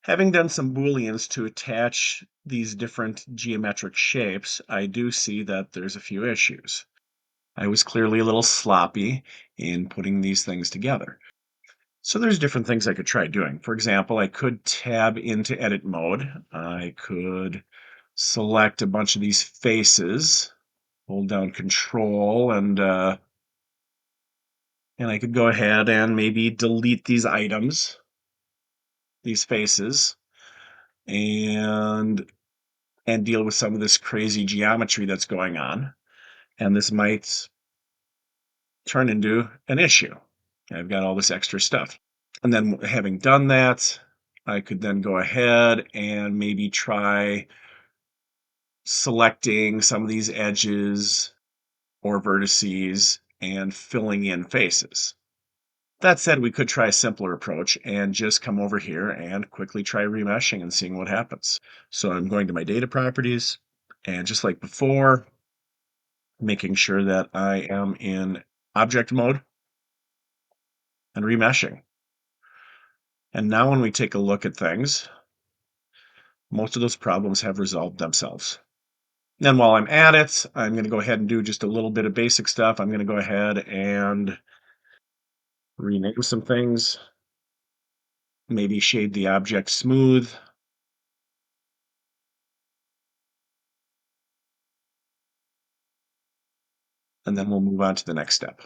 Having done some Booleans to attach these different geometric shapes, I do see that there's a few issues. I was clearly a little sloppy in putting these things together. So there's different things I could try doing. For example, I could tab into edit mode. I could select a bunch of these faces, hold down control, and I could go ahead and maybe delete these items, these faces, and deal with some of this crazy geometry that's going on. And this might turn into an issue. I've got all this extra stuff. And then having done that, I could then go ahead and maybe try selecting some of these edges or vertices and filling in faces. That said, we could try a simpler approach and just come over here and quickly try remeshing and seeing what happens. So I'm going to my data properties, and just like before, making sure that I am in object mode and remeshing. And now when we take a look at things, most of those problems have resolved themselves. Then while I'm at it, I'm going to go ahead and do just a little bit of basic stuff. I'm going to go ahead and rename some things, maybe shade the object smooth, and then we'll move on to the next step.